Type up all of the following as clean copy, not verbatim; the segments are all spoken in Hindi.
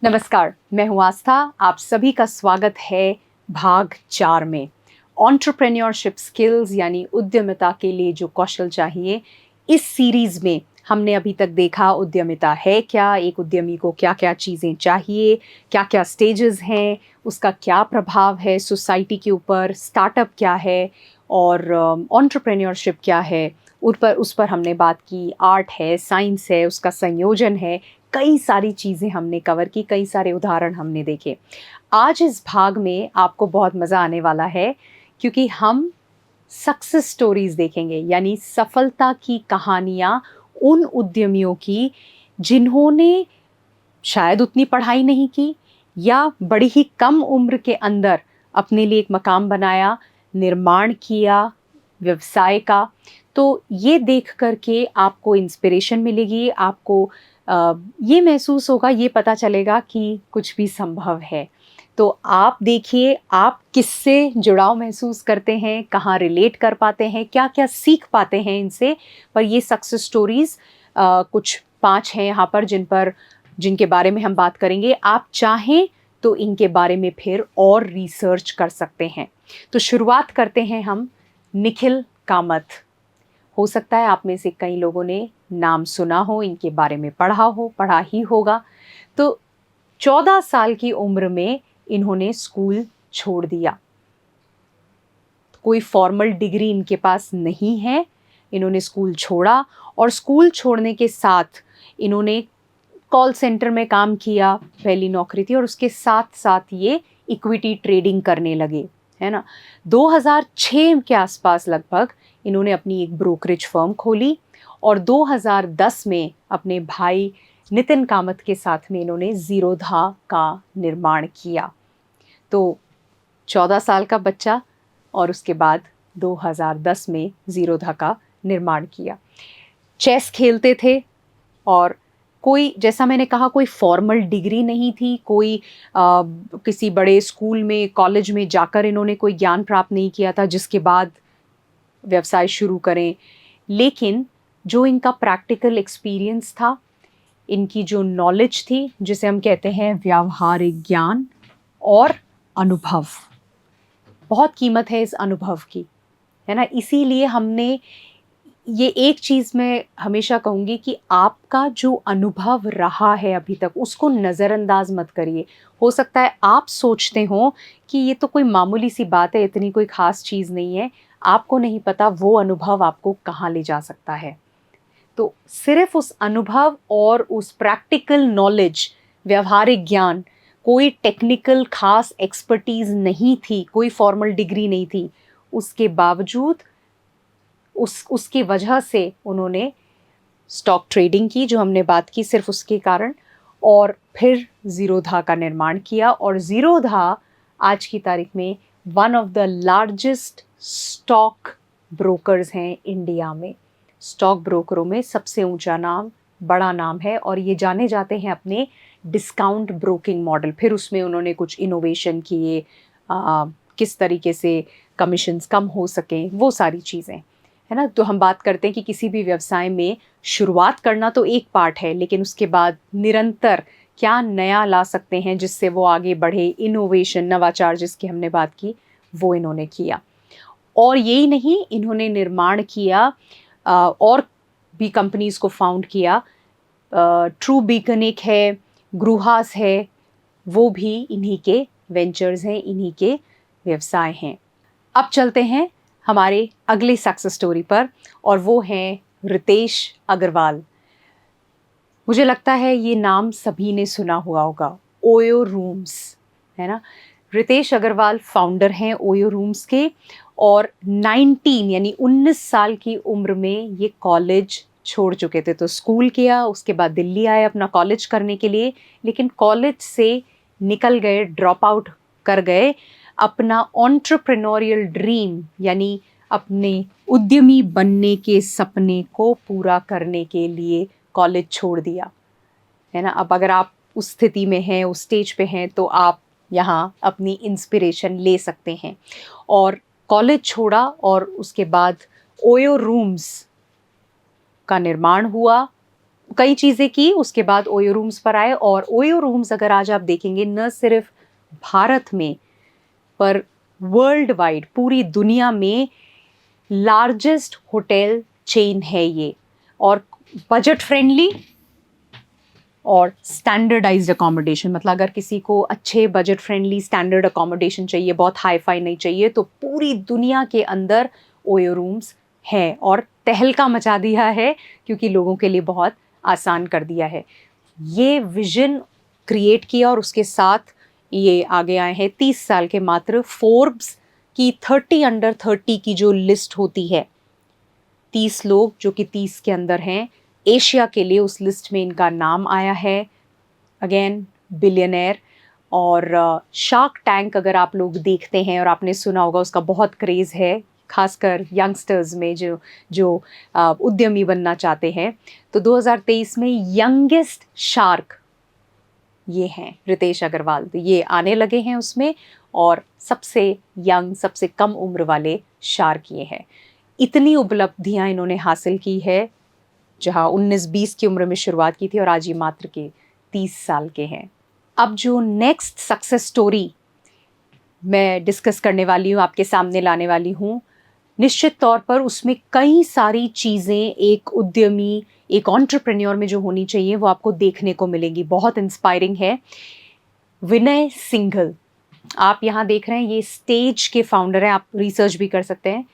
नमस्कार, मैं हूँ आस्था। आप सभी का स्वागत है भाग 4 में। एंटरप्रेन्योरशिप स्किल्स यानी उद्यमिता के लिए जो कौशल चाहिए। इस सीरीज में हमने अभी तक देखा उद्यमिता है क्या, एक उद्यमी को क्या क्या चीज़ें चाहिए, क्या क्या स्टेजेस हैं, उसका क्या प्रभाव है सोसाइटी के ऊपर, स्टार्टअप क्या है और एंटरप्रेन्योरशिप क्या है। उस पर हमने बात की। आर्ट है, साइंस है, उसका संयोजन है, कई सारी चीज़ें हमने कवर की, कई सारे उदाहरण हमने देखे। आज इस भाग में आपको बहुत मज़ा आने वाला है क्योंकि हम सक्सेस स्टोरीज देखेंगे, यानी सफलता की कहानियाँ उन उद्यमियों की जिन्होंने शायद उतनी पढ़ाई नहीं की या बड़ी ही कम उम्र के अंदर अपने लिए एक मकाम बनाया, निर्माण किया व्यवसाय का। तो ये देख करके आपको इंस्पिरेशन मिलेगी, आपको ये महसूस होगा, ये पता चलेगा कि कुछ भी संभव है। तो आप देखिए, आप किससे जुड़ाव महसूस करते हैं, कहाँ रिलेट कर पाते हैं, क्या क्या सीख पाते हैं इनसे। पर ये सक्सेस स्टोरीज़ कुछ 5 हैं यहाँ पर जिनके बारे में हम बात करेंगे। आप चाहें तो इनके बारे में फिर और रिसर्च कर सकते हैं। तो शुरुआत करते हैं हम निखिल कामत। हो सकता है आप में से कई लोगों ने नाम सुना हो, इनके बारे में पढ़ा ही होगा। तो 14 साल की उम्र में इन्होंने स्कूल छोड़ दिया। कोई फॉर्मल डिग्री इनके पास नहीं है, इन्होंने स्कूल छोड़ा और स्कूल छोड़ने के साथ इन्होंने कॉल सेंटर में काम किया, पहली नौकरी थी, और उसके साथ साथ ये इक्विटी ट्रेडिंग करने लगे, है ना। 2006 के आसपास लगभग इन्होंने अपनी एक ब्रोकरेज फर्म खोली और 2010 में अपने भाई नितिन कामत के साथ में इन्होंने ज़ीरोधा का निर्माण किया। तो 14 साल का बच्चा और उसके बाद 2010 में ज़ीरोधा का निर्माण किया। चेस खेलते थे और कोई, जैसा मैंने कहा, कोई फॉर्मल डिग्री नहीं थी, कोई किसी बड़े स्कूल में कॉलेज में जाकर इन्होंने कोई ज्ञान प्राप्त नहीं किया था जिसके बाद व्यवसाय शुरू करें। लेकिन जो इनका प्रैक्टिकल एक्सपीरियंस था, इनकी जो नॉलेज थी, जिसे हम कहते हैं व्यावहारिक ज्ञान और अनुभव, बहुत कीमत है इस अनुभव की, है ना। इसीलिए हमने ये एक चीज़ मैं हमेशा कहूँगी कि आपका जो अनुभव रहा है अभी तक, उसको नज़रअंदाज मत करिए। हो सकता है आप सोचते हो कि ये तो कोई मामूली सी बात है, इतनी कोई ख़ास चीज़ नहीं है। आपको नहीं पता वो अनुभव आपको कहाँ ले जा सकता है। तो सिर्फ उस अनुभव और उस प्रैक्टिकल नॉलेज, व्यवहारिक ज्ञान, कोई टेक्निकल खास एक्सपर्टीज़ नहीं थी, कोई फॉर्मल डिग्री नहीं थी, उसके बावजूद उसकी वजह से उन्होंने स्टॉक ट्रेडिंग की, जो हमने बात की, सिर्फ उसके कारण, और फिर ज़ीरोधा का निर्माण किया। और ज़ीरोधा आज की तारीख में one of the largest stock brokers हैं इंडिया में। स्टॉक ब्रोकरों में सबसे ऊंचा नाम, बड़ा नाम है, और ये जाने जाते हैं अपने डिस्काउंट ब्रोकिंग मॉडल। फिर उसमें उन्होंने कुछ इनोवेशन किए, किस तरीके से कमीशंस कम हो सकें, वो सारी चीज़ें, है ना। तो हम बात करते हैं कि किसी भी व्यवसाय में शुरुआत करना तो एक पार्ट है, लेकिन उसके बाद निरंतर क्या नया ला सकते हैं जिससे वो आगे बढ़े, इनोवेशन, नवाचार जिसकी हमने बात की, वो इन्होंने किया। और यही नहीं, इन्होंने निर्माण किया और भी कंपनीज को फाउंड किया। ट्रू बीकन एक है, ग्रूहास है, वो भी इन्हीं के वेंचर्स हैं, इन्हीं के व्यवसाय हैं। अब चलते हैं हमारे अगले सक्सेस स्टोरी पर, और वो हैं रितेश अग्रवाल। मुझे लगता है ये नाम सभी ने सुना हुआ होगा, ओयो रूम्स, है ना। रितेश अग्रवाल फाउंडर हैं ओयो रूम्स के, और 19 यानी 19 साल की उम्र में ये कॉलेज छोड़ चुके थे। तो स्कूल किया, उसके बाद दिल्ली आए अपना कॉलेज करने के लिए, लेकिन कॉलेज से निकल गए, ड्रॉप आउट कर गए, अपना एंटरप्रेन्योरियल ड्रीम यानी अपने उद्यमी बनने के सपने को पूरा करने के लिए कॉलेज छोड़ दिया, है ना। अब अगर आप उस स्थिति में हैं, उस स्टेज पे हैं, तो आप यहाँ अपनी इंस्पिरेशन ले सकते हैं। और कॉलेज छोड़ा और उसके बाद ओयो रूम्स का निर्माण हुआ, कई चीज़ें की, उसके बाद ओयो रूम्स पर आए। और ओयो रूम्स अगर आज आप देखेंगे, न सिर्फ भारत में पर वर्ल्ड वाइड, पूरी दुनिया में लार्जेस्ट होटल चेन है ये, और बजट फ्रेंडली और स्टैंडर्डाइज्ड अकोमोडेशन। मतलब अगर किसी को अच्छे बजट फ्रेंडली स्टैंडर्ड अकोमोडेशन चाहिए, बहुत हाई फाई नहीं चाहिए, तो पूरी दुनिया के अंदर ओयो रूम्स है और तहलका मचा दिया है, क्योंकि लोगों के लिए बहुत आसान कर दिया है। ये विजन क्रिएट किया और उसके साथ ये आगे आए हैं 30 साल के मात्र। फोर्ब्स की 30 अंडर 30 की जो लिस्ट होती है, 30 लोग जो कि 30 के अंदर हैं, एशिया के लिए उस लिस्ट में इनका नाम आया है। Again billionaire. और शार्क टैंक अगर आप लोग देखते हैं, और आपने सुना होगा, उसका बहुत क्रेज़ है खासकर यंगस्टर्स में जो जो उद्यमी बनना चाहते हैं। तो 2023 में यंगेस्ट शार्क ये हैं रितेश अग्रवाल, तो ये आने लगे हैं उसमें। और सबसे यंग, सबसे कम उम्र वाले शार्क ये हैं। इतनी उपलब्धियां इन्होंने हासिल की है, जहां 19-20 की उम्र में शुरुआत की थी और आज ये मात्र के 30 साल के हैं। अब जो नेक्स्ट सक्सेस स्टोरी मैं डिस्कस करने वाली हूँ, आपके सामने लाने वाली हूँ, निश्चित तौर पर उसमें कई सारी चीज़ें एक उद्यमी, एक एंटरप्रेन्योर में जो होनी चाहिए, वो आपको देखने को मिलेंगी। बहुत इंस्पायरिंग है। विनय सिंघल, आप यहाँ देख रहे हैं, ये स्टेज के फाउंडर हैं। आप रिसर्च भी कर सकते हैं।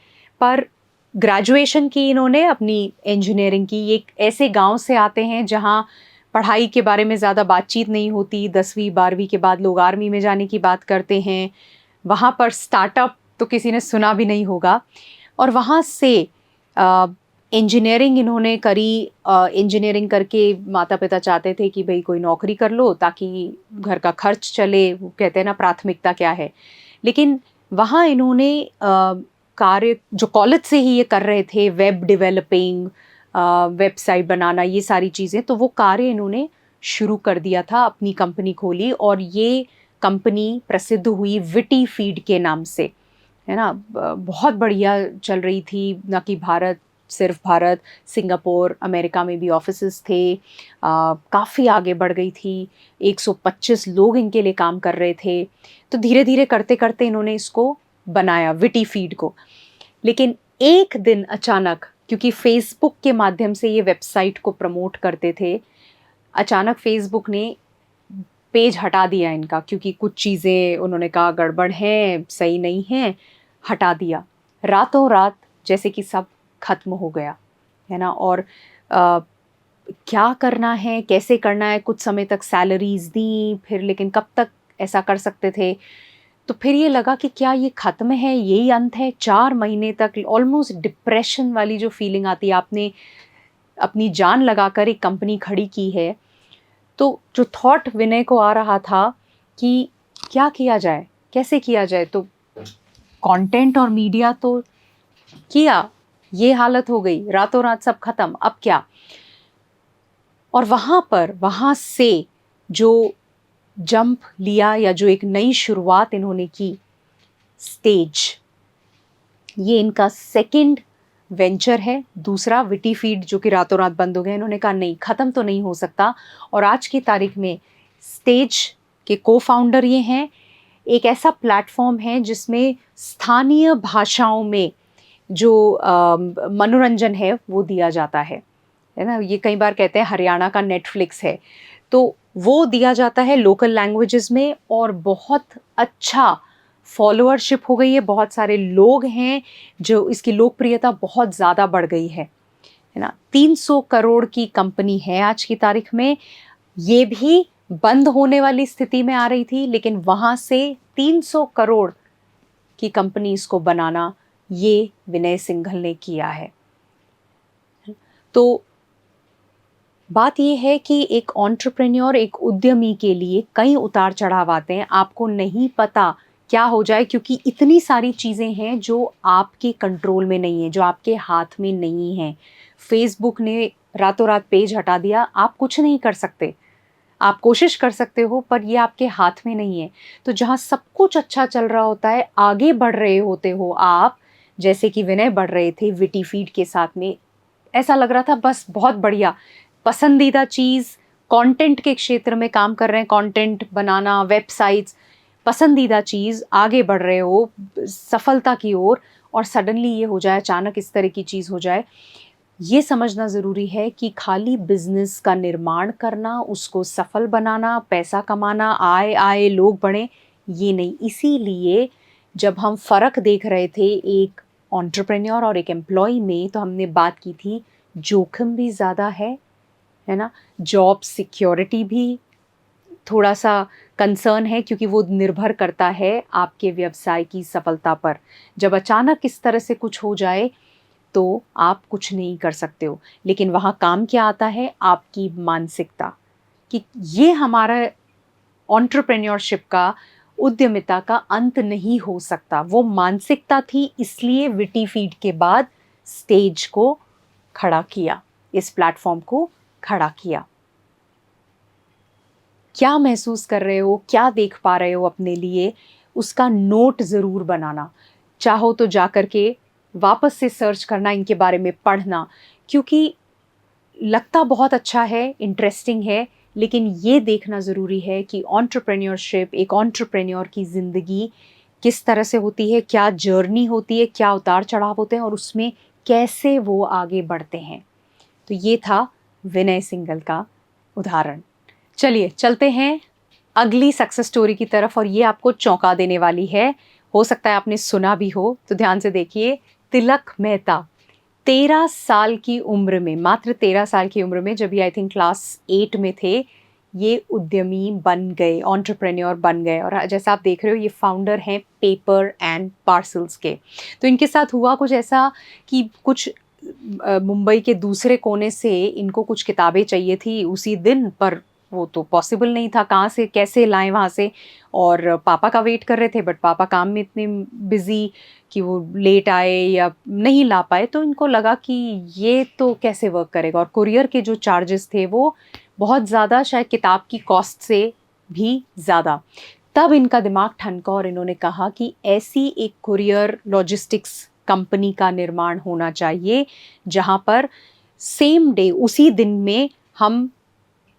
पर ग्रेजुएशन की इन्होंने अपनी इंजीनियरिंग की। ये एक ऐसे गांव से आते हैं जहाँ पढ़ाई के बारे में ज़्यादा बातचीत नहीं होती। 10वीं 12वीं के बाद लोग आर्मी में जाने की बात करते हैं। वहाँ पर स्टार्टअप तो किसी ने सुना भी नहीं होगा। और वहाँ से इंजीनियरिंग इन्होंने करी। इंजीनियरिंग करके माता पिता चाहते थे कि भाई कोई नौकरी कर लो ताकि घर का खर्च चले। वो कहते हैं ना, प्राथमिकता क्या है। लेकिन वहाँ इन्होंने कार्य जो कॉलेज से ही ये कर रहे थे, वेब डेवलपिंग, वेबसाइट बनाना, ये सारी चीज़ें, तो वो कार्य इन्होंने शुरू कर दिया था, अपनी कंपनी खोली। और ये कंपनी प्रसिद्ध हुई विटी फीड के नाम से, है ना। बहुत बढ़िया चल रही थी। न कि भारत, सिर्फ भारत, सिंगापुर, अमेरिका में भी ऑफिसेस थे। काफ़ी आगे बढ़ गई थी। 125 लोग इनके लिए काम कर रहे थे। तो धीरे धीरे करते करते इन्होंने इसको बनाया, विटी फीड को। लेकिन एक दिन अचानक, क्योंकि फेसबुक के माध्यम से ये वेबसाइट को प्रमोट करते थे, अचानक फेसबुक ने पेज हटा दिया इनका, क्योंकि कुछ चीज़ें उन्होंने कहा गड़बड़ हैं, सही नहीं हैं, हटा दिया। रातों रात जैसे कि सब खत्म हो गया, है ना। और क्या करना है, कैसे करना है, कुछ समय तक सैलरीज दी, फिर लेकिन कब तक ऐसा कर सकते थे। तो फिर ये लगा कि क्या ये ख़त्म है, यही अंत है। 4 महीने तक ऑलमोस्ट डिप्रेशन वाली जो फीलिंग आती है, आपने अपनी जान लगाकर एक कंपनी खड़ी की है। तो जो थॉट विनय को आ रहा था कि क्या किया जाए, कैसे किया जाए, तो कंटेंट और मीडिया तो किया, ये हालत हो गई, रातों रात सब खत्म, अब क्या। और वहाँ से जो जंप लिया, या जो एक नई शुरुआत इन्होंने की, स्टेज, ये इनका सेकंड वेंचर है। दूसरा विटी फीड जो कि रातों रात बंद हो गया, इन्होंने कहा नहीं, ख़त्म तो नहीं हो सकता। और आज की तारीख में स्टेज के को फाउंडर ये हैं। एक ऐसा प्लेटफॉर्म है जिसमें स्थानीय भाषाओं में जो मनोरंजन है वो दिया जाता है ना। ये कई बार कहते हैं हरियाणा का नेटफ्लिक्स है, तो वो दिया जाता है लोकल लैंग्वेजेस में। और बहुत अच्छा फॉलोअरशिप हो गई है, बहुत सारे लोग हैं, जो इसकी लोकप्रियता बहुत ज़्यादा बढ़ गई है ना। 300 करोड़ की कंपनी है आज की तारीख में। ये भी बंद होने वाली स्थिति में आ रही थी, लेकिन वहाँ से 300 करोड़ की कंपनी इसको बनाना, ये विनय सिंघल ने किया है। तो बात ये है कि एक एंटरप्रेन्योर, एक उद्यमी के लिए कई उतार चढ़ाव आते हैं। आपको नहीं पता क्या हो जाए, क्योंकि इतनी सारी चीज़ें हैं जो आपके कंट्रोल में नहीं है, जो आपके हाथ में नहीं है। फेसबुक ने रातों रात पेज हटा दिया, आप कुछ नहीं कर सकते। आप कोशिश कर सकते हो, पर ये आपके हाथ में नहीं है। तो जहाँ सब कुछ अच्छा चल रहा होता है, आगे बढ़ रहे होते हो आप, जैसे कि विनय बढ़ रहे थे विटी फीड के साथ में, ऐसा लग रहा था बस बहुत बढ़िया, पसंदीदा चीज़, कंटेंट के क्षेत्र में काम कर रहे हैं, कंटेंट बनाना, वेबसाइट्स, पसंदीदा चीज़, आगे बढ़ रहे हो सफलता की ओर, और सडनली ये हो जाए, अचानक इस तरह की चीज़ हो जाए। ये समझना ज़रूरी है कि खाली बिजनेस का निर्माण करना, उसको सफल बनाना, पैसा कमाना, आय आए, लोग बढ़ें, ये नहीं। इसीलिए जब हम फ़र्क देख रहे थे एक एंटरप्रेन्योर और एक एम्प्लॉय में, तो हमने बात की थी जोखिम भी ज़्यादा है ना, जॉब सिक्योरिटी भी थोड़ा सा कंसर्न है, क्योंकि वो निर्भर करता है आपके व्यवसाय की सफलता पर। जब अचानक इस तरह से कुछ हो जाए तो आप कुछ नहीं कर सकते हो। लेकिन वहाँ काम क्या आता है, आपकी मानसिकता, कि ये हमारा एंटरप्रेन्योरशिप का, उद्यमिता का अंत नहीं हो सकता। वो मानसिकता थी, इसलिए विटी फीड के बाद स्टेज को खड़ा किया, इस प्लेटफॉर्म को खड़ा किया। क्या महसूस कर रहे हो, क्या देख पा रहे हो अपने लिए, उसका नोट ज़रूर बनाना। चाहो तो जा कर के वापस से सर्च करना, इनके बारे में पढ़ना, क्योंकि लगता बहुत अच्छा है, इंटरेस्टिंग है, लेकिन ये देखना ज़रूरी है कि एंटरप्रेन्योरशिप, एक एंटरप्रेन्योर की ज़िंदगी किस तरह से होती है, क्या जर्नी होती है, क्या उतार चढ़ाव होते हैं, और उसमें कैसे वो आगे बढ़ते हैं। तो ये था विनय सिंघल का उदाहरण। चलिए चलते हैं अगली सक्सेस स्टोरी की तरफ, और ये आपको चौंका देने वाली है। हो सकता है आपने सुना भी हो, तो ध्यान से देखिए। तिलक मेहता 13 साल की उम्र में, मात्र 13 साल की उम्र में, जब ये आई थिंक क्लास 8 में थे, ये उद्यमी बन गए, एंटरप्रेन्योर बन गए। और जैसा आप देख रहे हो, ये फाउंडर हैं पेपर एंड पार्सल्स के। तो इनके साथ हुआ कुछ ऐसा कि कुछ मुंबई के दूसरे कोने से इनको कुछ किताबें चाहिए थी उसी दिन, पर वो तो पॉसिबल नहीं था, कहाँ से कैसे लाएं वहाँ से। और पापा का वेट कर रहे थे, बट पापा काम में इतने बिजी कि वो लेट आए या नहीं ला पाए। तो इनको लगा कि ये तो कैसे वर्क करेगा, और कुरियर के जो चार्जेस थे वो बहुत ज़्यादा, शायद किताब की कॉस्ट से भी ज़्यादा। तब इनका दिमाग ठनका और इन्होंने कहा कि ऐसी एक कुरियर लॉजिस्टिक्स कंपनी का निर्माण होना चाहिए, जहाँ पर सेम डे, उसी दिन में हम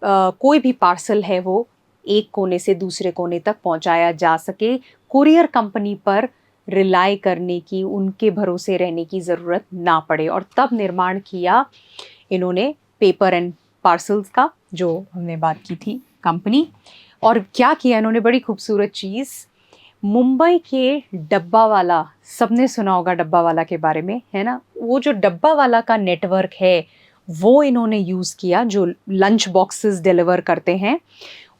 कोई भी पार्सल है वो एक कोने से दूसरे कोने तक पहुंचाया जा सके। कुरियर कंपनी पर रिलाय करने की, उनके भरोसे रहने की ज़रूरत ना पड़े। और तब निर्माण किया इन्होंने पेपर एंड पार्सल्स का, जो हमने बात की थी कंपनी। और क्या किया इन्होंने, बड़ी खूबसूरत चीज़, मुंबई के डब्बा वाला, सबने सुना होगा डब्बा वाला के बारे में, है ना। वो जो डब्बा वाला का नेटवर्क है वो इन्होंने यूज़ किया, जो लंच बॉक्सेस डिलीवर करते हैं,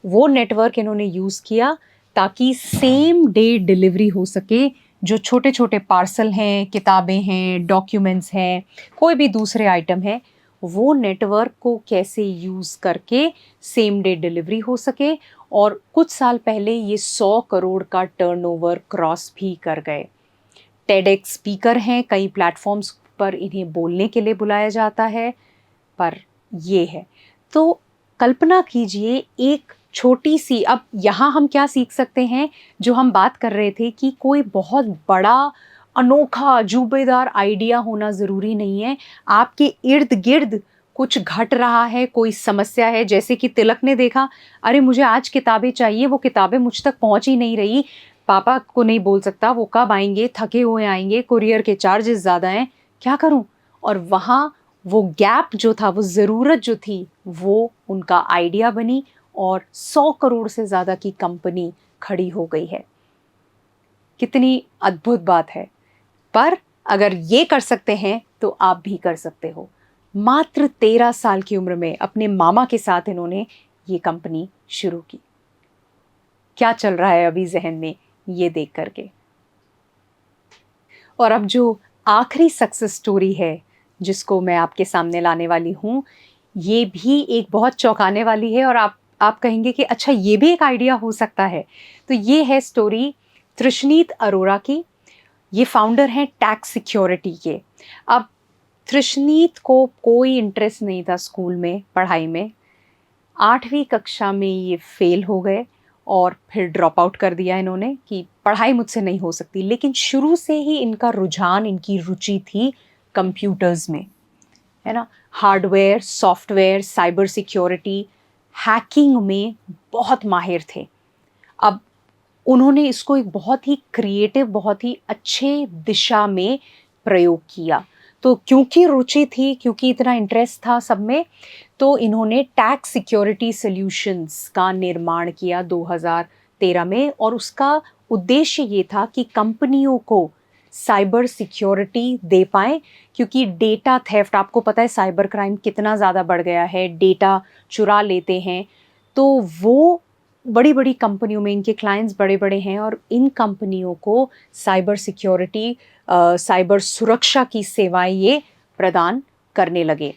वो नेटवर्क इन्होंने यूज़ किया ताकि सेम डे डिलीवरी हो सके। जो छोटे छोटे पार्सल हैं, किताबें हैं, डॉक्यूमेंट्स हैं, कोई भी दूसरे आइटम है, वो नेटवर्क को कैसे यूज़ करके सेम डे डिलीवरी हो सके। और कुछ साल पहले ये 100 करोड़ का टर्नओवर क्रॉस भी कर गए। टेडेक्स स्पीकर हैं, कई प्लेटफॉर्म्स पर इन्हें बोलने के लिए बुलाया जाता है। पर ये है, तो कल्पना कीजिए एक छोटी सी, अब यहाँ हम क्या सीख सकते हैं, जो हम बात कर रहे थे कि कोई बहुत बड़ा अनोखा जुबेदार आइडिया होना ज़रूरी नहीं है। आपके इर्द गिर्द कुछ घट रहा है, कोई समस्या है, जैसे कि तिलक ने देखा, अरे मुझे आज किताबें चाहिए, वो किताबें मुझ तक पहुँच ही नहीं रही, पापा को नहीं बोल सकता, वो कब आएंगे, थके हुए आएंगे, कुरियर के चार्जेस ज़्यादा हैं, क्या करूँ। और वहाँ वो गैप जो था, वो ज़रूरत जो थी, वो उनका आइडिया बनी, और 100 करोड़ से ज़्यादा की कंपनी खड़ी हो गई है। कितनी अद्भुत बात है। पर अगर ये कर सकते हैं तो आप भी कर सकते हो। मात्र 13 साल की उम्र में अपने मामा के साथ इन्होंने ये कंपनी शुरू की। क्या चल रहा है अभी जहन में, ये देख करके। और अब जो आखिरी सक्सेस स्टोरी है जिसको मैं आपके सामने लाने वाली हूँ, ये भी एक बहुत चौंकाने वाली है, और आप कहेंगे कि अच्छा ये भी एक आइडिया हो सकता है। तो ये है स्टोरी तृष्णीत अरोरा की। ये फाउंडर हैं टैक्स सिक्योरिटी के। अब तृष्णीत को कोई इंटरेस्ट नहीं था स्कूल में, पढ़ाई में। 8वीं कक्षा में ये फेल हो गए और फिर ड्रॉप आउट कर दिया इन्होंने कि पढ़ाई मुझसे नहीं हो सकती। लेकिन शुरू से ही इनका रुझान, इनकी रुचि थी कंप्यूटर्स में। है ना, hardware, software, cyber security, hacking में बहुत माहिर थे। अब उन्होंने इसको एक बहुत ही क्रिएटिव, बहुत ही अच्छे दिशा में प्रयोग किया। तो क्योंकि रुचि थी, क्योंकि इतना इंटरेस्ट था सब में, तो इन्होंने टैक्स सिक्योरिटी सॉल्यूशंस का निर्माण किया 2013 में, और उसका उद्देश्य ये था कि कंपनियों को साइबर सिक्योरिटी दे पाएँ, क्योंकि डेटा थेफ्ट, आपको पता है साइबर क्राइम कितना ज़्यादा बढ़ गया है, डेटा चुरा लेते हैं। तो वो बड़ी बड़ी कंपनियों में, इनके क्लाइंट्स बड़े बड़े हैं, और इन कंपनियों को साइबर सिक्योरिटी, साइबर सुरक्षा की सेवाएं ये प्रदान करने लगे।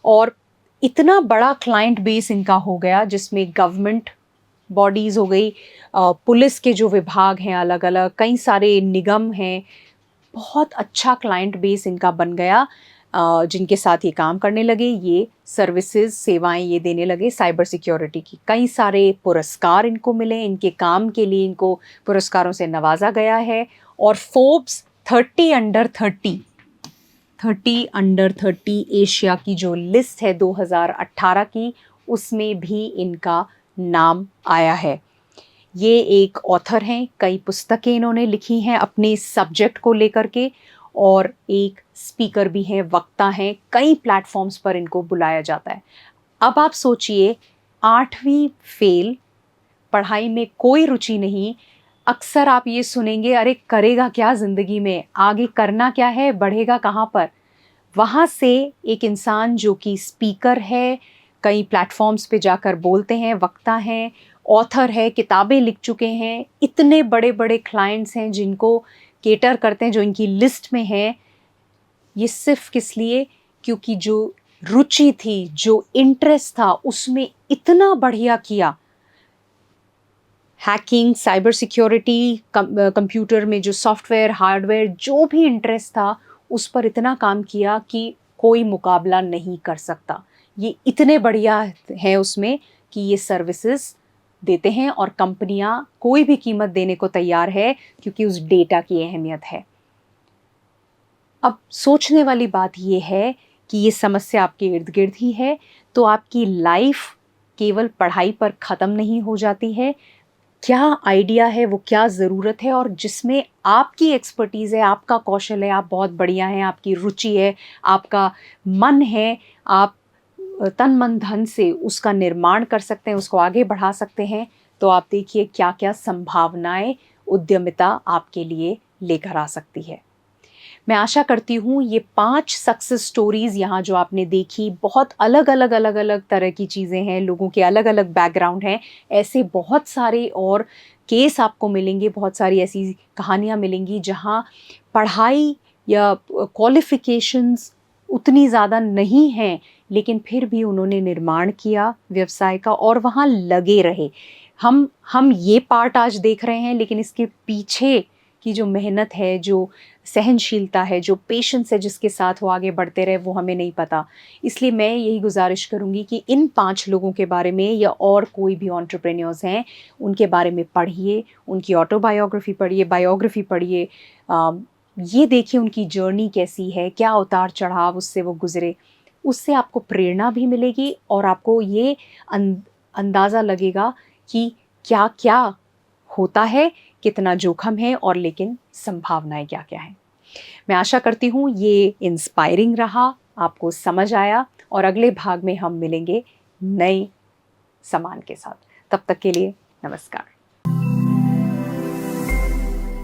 और इतना बड़ा क्लाइंट बेस इनका हो गया, जिसमें गवर्नमेंट बॉडीज़ हो गई, पुलिस के जो विभाग हैं अलग अलग, कई सारे निगम हैं, बहुत अच्छा क्लाइंट बेस इनका बन गया, जिनके साथ ये काम करने लगे, ये सर्विसेज, सेवाएं ये देने लगे साइबर सिक्योरिटी की। कई सारे पुरस्कार इनको मिले, इनके काम के लिए इनको पुरस्कारों से नवाजा गया है। और फोर्ब्स 30 अंडर 30 एशिया की जो लिस्ट है 2018 की, उसमें भी इनका नाम आया है। ये एक ऑथर हैं, कई पुस्तकें इन्होंने लिखी हैं अपने सब्जेक्ट को लेकर के, और एक स्पीकर भी हैं, वक्ता हैं, कई प्लेटफॉर्म्स पर इनको बुलाया जाता है। अब आप सोचिए, 8वीं फेल, पढ़ाई में कोई रुचि नहीं, अक्सर आप ये सुनेंगे, अरे करेगा क्या ज़िंदगी में, आगे करना क्या है, बढ़ेगा कहाँ पर। वहाँ से एक इंसान जो कि स्पीकर है, कई प्लेटफॉर्म्स पे जाकर बोलते हैं, वक्ता हैं, ऑथर है, किताबें लिख चुके हैं, इतने बड़े बड़े क्लाइंट्स हैं जिनको केटर करते हैं, जो इनकी लिस्ट में हैं। ये सिर्फ किस लिए? क्योंकि जो रुचि थी, जो इंटरेस्ट था, उसमें इतना बढ़िया किया। हैकिंग, साइबर सिक्योरिटी, कंप्यूटर में जो सॉफ्टवेयर, हार्डवेयर, जो भी इंटरेस्ट था, उस पर इतना काम किया कि कोई मुकाबला नहीं कर सकता। ये इतने बढ़िया हैं उसमें कि ये सर्विसेज देते हैं, और कंपनियां कोई भी कीमत देने को तैयार है, क्योंकि उस डेटा की अहमियत है। अब सोचने वाली बात ये है कि ये समस्या आपके इर्द गिर्द ही है, तो आपकी लाइफ केवल पढ़ाई पर ख़त्म नहीं हो जाती है। क्या आइडिया है, वो क्या ज़रूरत है, और जिसमें आपकी एक्सपर्टीज़ है, आपका कौशल है, आप बहुत बढ़िया हैं, आपकी रुचि है, आपका मन है, आप तन मन धन से उसका निर्माण कर सकते हैं, उसको आगे बढ़ा सकते हैं। तो आप देखिए क्या क्या संभावनाएं उद्यमिता आपके लिए लेकर आ सकती है। मैं आशा करती हूँ ये 5 सक्सेस स्टोरीज़ यहाँ जो आपने देखी, बहुत अलग अलग तरह की चीज़ें हैं, लोगों के अलग अलग बैकग्राउंड हैं। ऐसे बहुत सारे और केस आपको मिलेंगे, बहुत सारी ऐसी कहानियाँ मिलेंगी जहाँ पढ़ाई या क्वालिफ़िकेशंस उतनी ज़्यादा नहीं हैं, लेकिन फिर भी उन्होंने निर्माण किया व्यवसाय का, और वहाँ लगे रहे। हम ये पार्ट आज देख रहे हैं, लेकिन इसके पीछे की जो मेहनत है, जो सहनशीलता है, जो पेशेंस है जिसके साथ वो आगे बढ़ते रहे, वो हमें नहीं पता। इसलिए मैं यही गुजारिश करूँगी कि इन 5 लोगों के बारे में, या और कोई भी एंटरप्रेन्योर्स हैं, उनके बारे में पढ़िए, उनकी ऑटोबायोग्राफी पढ़िए, बायोग्राफी पढ़िए, ये देखिए उनकी जर्नी कैसी है, क्या उतार चढ़ाव उससे वो गुजरे। उससे आपको प्रेरणा भी मिलेगी, और आपको ये अंदाज़ा लगेगा कि क्या क्या होता है, कितना जोखिम है, और लेकिन संभावनाएं क्या क्या हैं। मैं आशा करती हूँ ये इंस्पायरिंग रहा, आपको समझ आया, और अगले भाग में हम मिलेंगे नए सामान के साथ। तब तक के लिए नमस्कार।